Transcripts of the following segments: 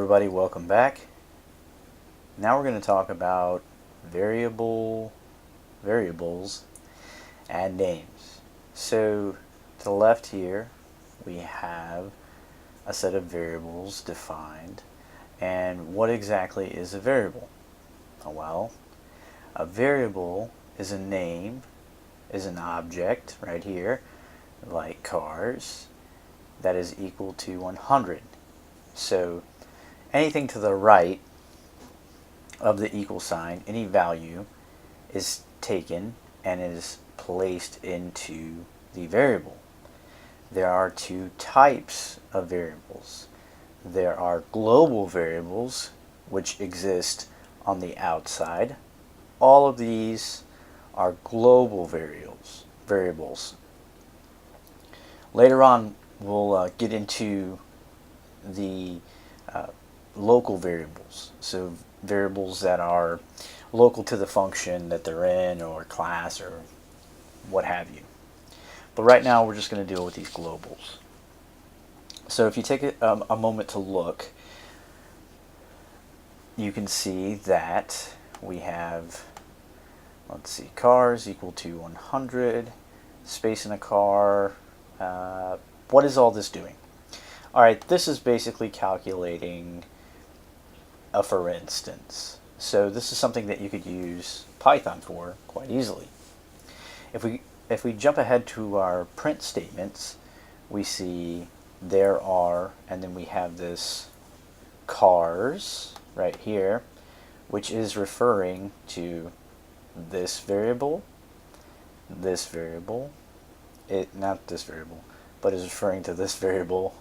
everybody, welcome back. Now we're going to talk about variables and names. So to the left here we have a set of variables defined. And what exactly is a variable? Well, a variable is a name, is an object right here, like cars, that is equal to 100. So anything to the right of the equal sign, any value, is taken and is placed into the variable. There are two types of variables. There are global variables, which exist on the outside. All of these are global variables. Later on, we'll get into the local variables. So variables that are local to the function that they're in, or class, or what have you. But right now we're just going to deal with these globals. So if you take a moment to look, you can see that we have, let's see, cars equal to 100, space in a car. What is all this doing? Alright, this is basically calculating a for instance. So this is something that you could use Python for quite easily. If we jump ahead to our print statements, we see there are, and then we have this cars right here, which is referring to this variable, not this variable, but is referring to this variable,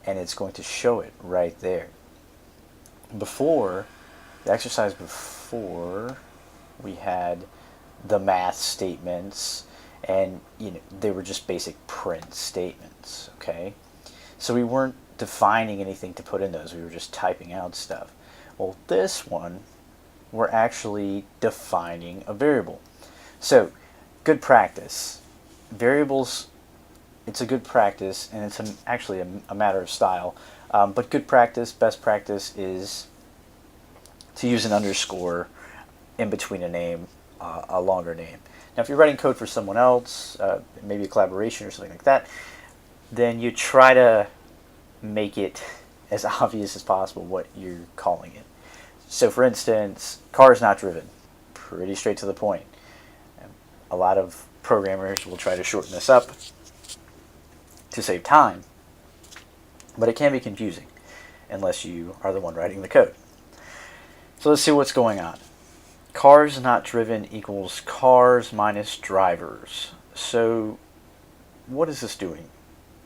and it's going to show it right there. Before, the exercise before, we had the math statements, and they were just basic print statements, okay? So we weren't defining anything to put in those, we were just typing out stuff. Well, this one, we're actually defining a variable. So, good practice. Variables, it's a good practice, and it's actually a matter of style. But good practice, best practice is to use an underscore in between a name, a longer name. Now if you're writing code for someone else, maybe a collaboration or something like that, then you try to make it as obvious as possible what you're calling it. So for instance, car is not driven. Pretty straight to the point. A lot of programmers will try to shorten this up to save time, but it can be confusing unless you are the one writing the code. So let's see what's going on. Cars not driven equals cars minus drivers. So what is this doing?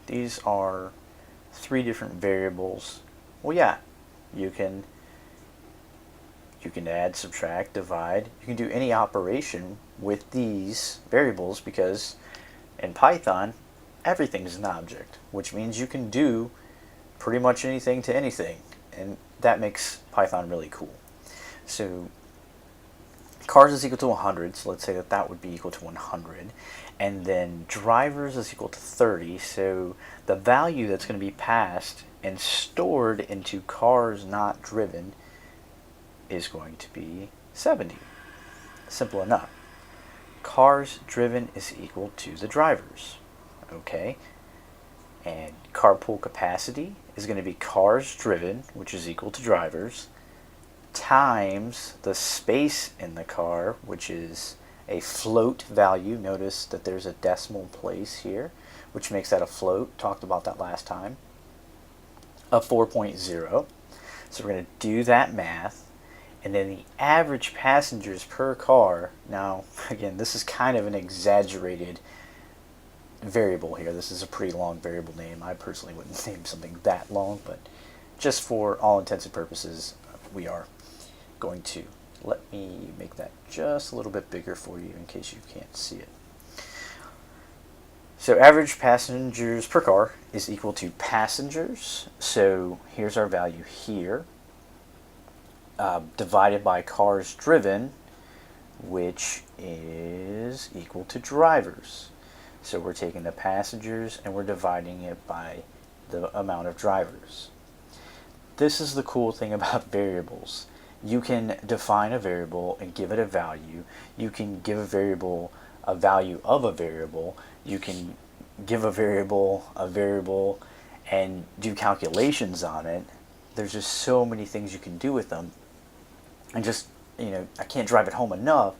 These are three different variables. Well, yeah, you can add, subtract, divide. You can do any operation with these variables, because in Python everything is an object, which means you can do pretty much anything to anything, and that makes Python really cool. So cars is equal to 100, so let's say that would be equal to 100, and then drivers is equal to 30, so the value that's going to be passed and stored into cars not driven is going to be 70. Simple enough. Cars driven is equal to the drivers. Okay, and carpool capacity is going to be cars driven, which is equal to drivers, times the space in the car, which is a float value. Notice that there's a decimal place here, which makes that a float. Talked about that last time. Of 4.0. So we're going to do that math. And then the average passengers per car. Now, again, this is kind of an exaggerated variable here. This is a pretty long variable name. I personally wouldn't name something that long, but just for all intents and purposes, we are going to. Let me make that just a little bit bigger for you in case you can't see it. So average passengers per car is equal to passengers. So here's our value here, divided by cars driven, which is equal to drivers. So we're taking the passengers and we're dividing it by the amount of drivers. this is the cool thing about variables. You can define a variable and give it a value. You can give a variable a value of a variable. You can give a variable and do calculations on it. There's just so many things you can do with them. And just, I can't drive it home enough,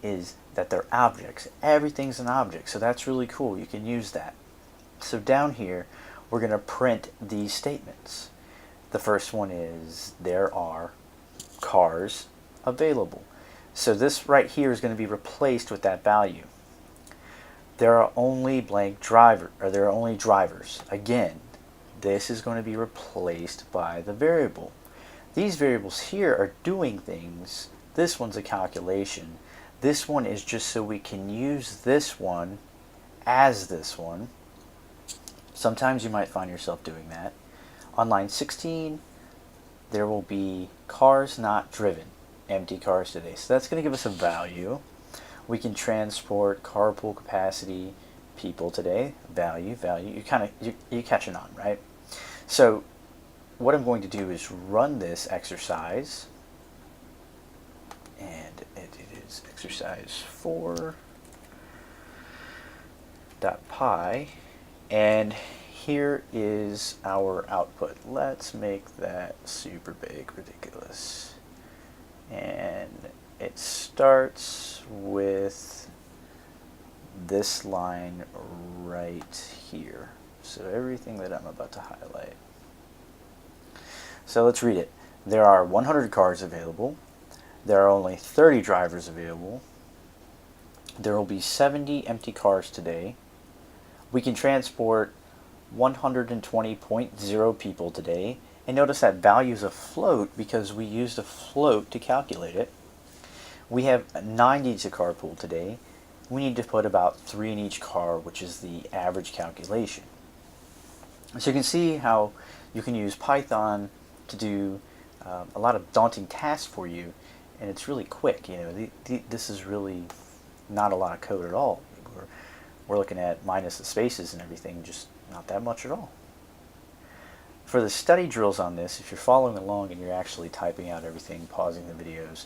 is that they're objects. Everything's an object, so that's really cool. You can use that. So down here, we're going to print these statements. The first one is, there are cars available. So this right here is going to be replaced with that value. There are only there are only drivers. Again, this is going to be replaced by the variable. These variables here are doing things. This one's a calculation. This one is just so we can use this one as this one. Sometimes you might find yourself doing that. On line 16, there will be cars not driven, empty cars today. So that's going to give us a value. We can transport carpool capacity, people today, value. You're catching on, right? So what I'm going to do is run this exercise, and it is exercise 4.py, and here is our output. Let's make that super big, ridiculous. And it starts with this line right here. So everything that I'm about to highlight. So let's read it. There are 100 cars available. There are only 30 drivers available. There will be 70 empty cars today. We can transport 120.0 people today. And notice that value is a float because we used a float to calculate it. We have 90 to carpool today. We need to put about 3 in each car, which is the average calculation. So you can see how you can use Python to do a lot of daunting tasks for you, and it's really quick. This is really not a lot of code at all. We're looking at minus the spaces and everything, just not that much at all. For the study drills on this, if you're following along and you're actually typing out everything, pausing the videos,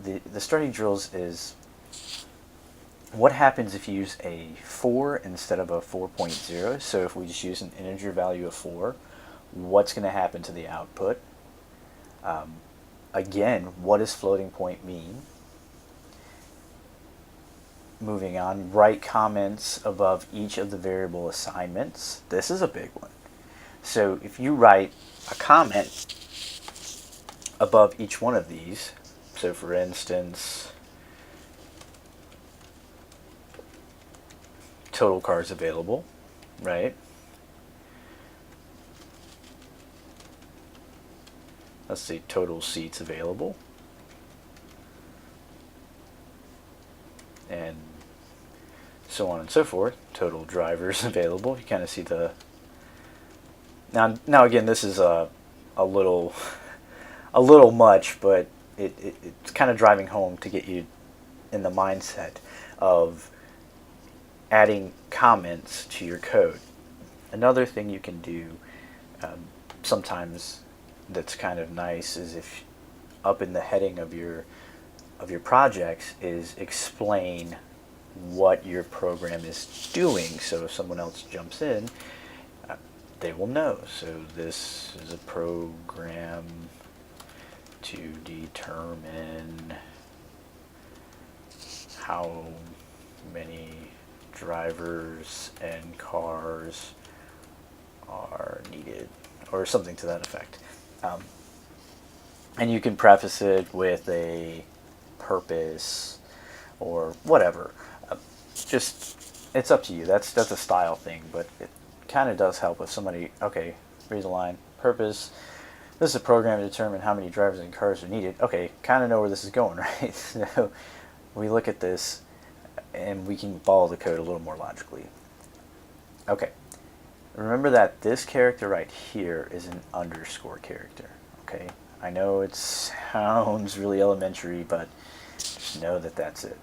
the study drills is what happens if you use a 4 instead of a 4.0. So if we just use an integer value of 4, what's going to happen to the output? Again, what does floating point mean? Moving on, write comments above each of the variable assignments. This is a big one. So if you write a comment above each one of these, so for instance, total cars available, right? Let's see, total seats available. And so on and so forth. Total drivers available. You kind of see the... Now again, this is a little much, but it's kind of driving home to get you in the mindset of adding comments to your code. Another thing you can do sometimes that's kind of nice is if up in the heading of your projects is explain what your program is doing, so if someone else jumps in, they will know. So this is a program to determine how many drivers and cars are needed, or something to that effect. And you can preface it with a purpose or whatever. Just, it's up to you. That's a style thing, but it kind of does help if somebody, okay, read the line, purpose, this is a program to determine how many drivers and cars are needed. Okay, kind of know where this is going, right? So we look at this and we can follow the code a little more logically. Okay, remember that this character right here is an underscore character, okay? I know it sounds really elementary, but just know that that's it.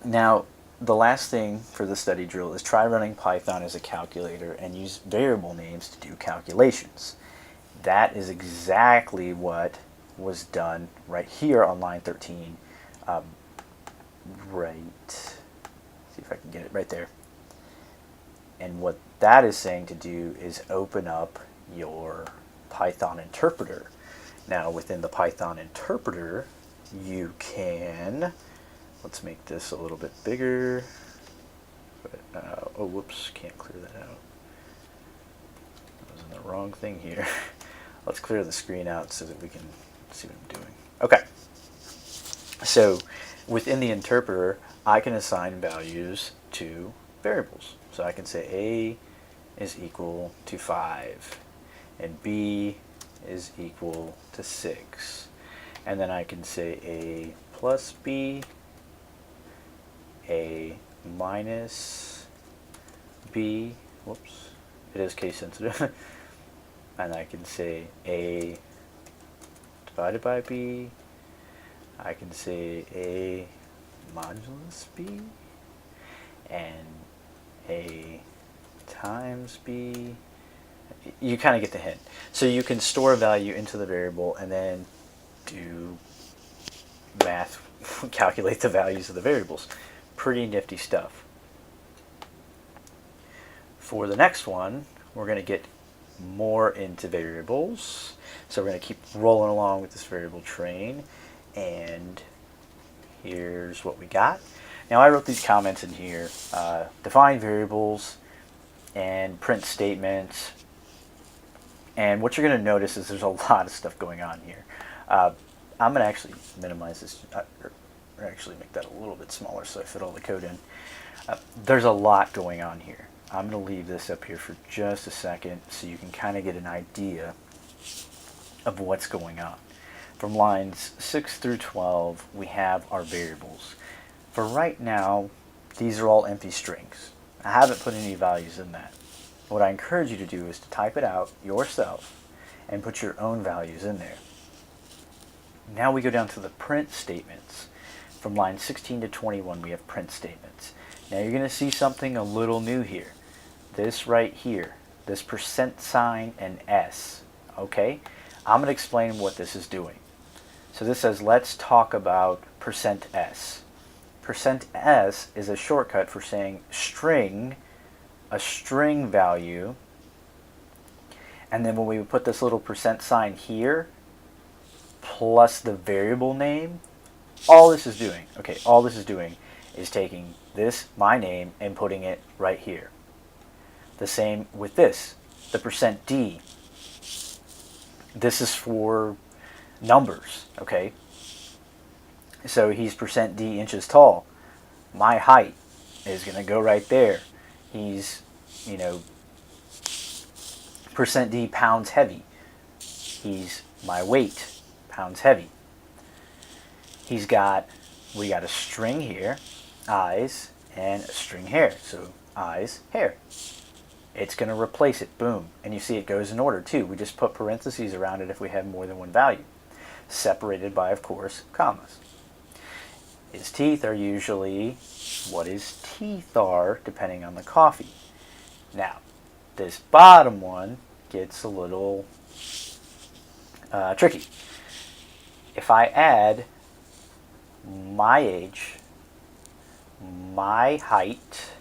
Now, the last thing for the study drill is try running Python as a calculator and use variable names to do calculations. That is exactly what was done right here on line 13. See if I can get it right there. And what that is saying to do is open up your Python interpreter. Now within the Python interpreter, you can, let's make this a little bit bigger. Oh, whoops, can't clear that out. I was in the wrong thing here. Let's clear the screen out so that we can see what I'm doing. Okay. So within the interpreter, I can assign values to variables. So I can say A is equal to 5 and B is equal to 6. And then I can say A plus B, A minus B, whoops, it is case sensitive. And I can say A divided by B. I can say A modulus B and A times B. You kind of get the hint. So you can store a value into the variable and then do math, calculate the values of the variables. Pretty nifty stuff. For the next one, we're going to get more into variables. So we're going to keep rolling along with this variable train. And here's what we got. Now I wrote these comments in here. Define variables and print statements. And what you're going to notice is there's a lot of stuff going on here. I'm going to actually minimize this, or actually make that a little bit smaller so I fit all the code in. There's a lot going on here. I'm going to leave this up here for just a second so you can kind of get an idea of what's going on. From lines 6 through 12, we have our variables. For right now, these are all empty strings. I haven't put any values in that. What I encourage you to do is to type it out yourself and put your own values in there. Now we go down to the print statements. From line 16 to 21, we have print statements. Now you're going to see something a little new here. This right here, this percent sign and S. Okay? I'm going to explain what this is doing. So this says, let's talk about percent %s. Percent %s is a shortcut for saying string, a string value, and then when we put this little percent sign here, plus the variable name, all this is doing is taking this, my name, and putting it right here. The same with this, the percent %d. This is for numbers, okay? So he's percent %d inches tall. My height is going to go right there. He's, percent %d pounds heavy. He's my weight, pounds heavy. We got a string here, eyes, and a string hair. So eyes, hair. It's going to replace it, boom. And you see it goes in order too. We just put parentheses around it if we have more than one value. Separated by, of course, commas. His teeth are usually what his teeth are, depending on the coffee. Now, this bottom one gets a little tricky. If I add my age, my height,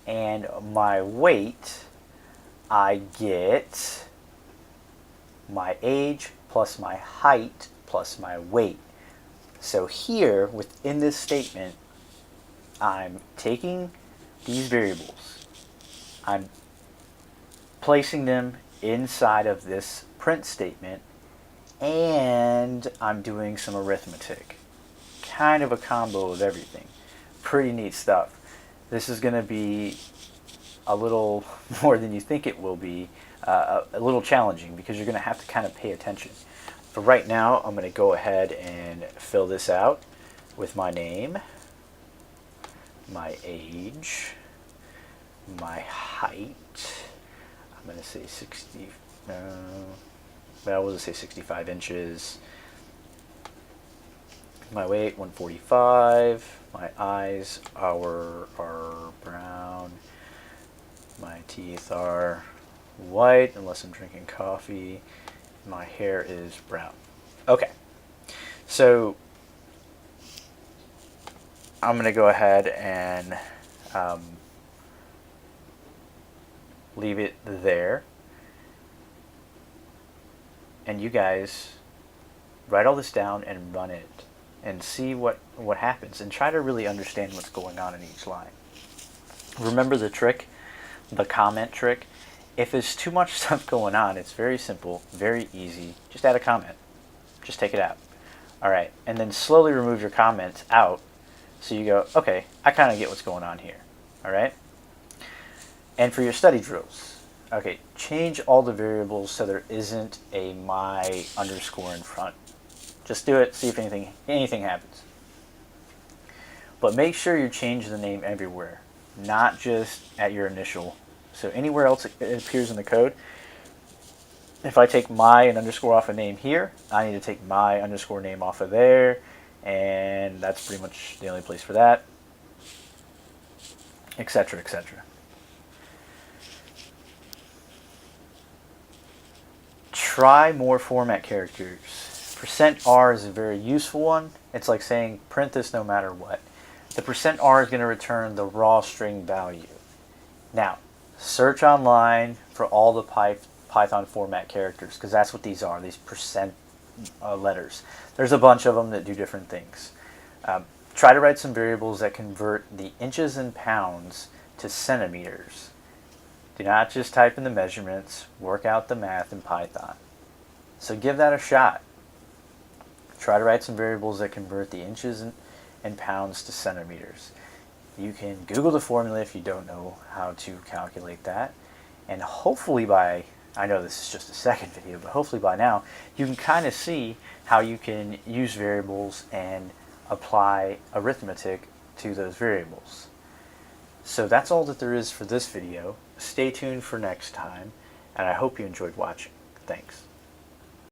and my weight, I get my age plus my height plus my weight. So here, within this statement, I'm taking these variables, I'm placing them inside of this print statement, and I'm doing some arithmetic. Kind of a combo of everything. Pretty neat stuff. This is going to be a little more than you think it will be, a little challenging because you're going to have to kind of pay attention. For right now, I'm going to go ahead and fill this out with my name, my age, my height. I'm going to say 65 inches, My weight, 145. My eyes are brown. My teeth are white, unless I'm drinking coffee. My hair is brown. Okay, so I'm going to go ahead and leave it there. And you guys write all this down and run it and see what happens, and try to really understand what's going on in each line. Remember the trick, the comment trick. If there's too much stuff going on, it's very simple, very easy. Just add a comment. Just take it out. All right, and then slowly remove your comments out so you go, okay, I kind of get what's going on here. All right? And for your study drills, okay, change all the variables so there isn't a my underscore in front. Just do it, see if anything happens. But make sure you change the name everywhere, not just at your initial. So anywhere else it appears in the code, if I take my and underscore off a name here, I need to take my underscore name off of there, and that's pretty much the only place for that, etc., etc. Try more format characters. %R is a very useful one. It's like saying print this no matter what. The %R is going to return the raw string value. Now, search online for all the Python format characters, because that's what these are, these % letters. There's a bunch of them that do different things. Try to write some variables that convert the inches and pounds to centimeters. Do not just type in the measurements, work out the math in Python. So give that a shot. Try to write some variables that convert the inches and pounds to centimeters. You can Google the formula if you don't know how to calculate that. And hopefully by, I know this is just a second video, but hopefully by now you can kind of see how you can use variables and apply arithmetic to those variables. So that's all that there is for this video. Stay tuned for next time, and I hope you enjoyed watching. Thanks.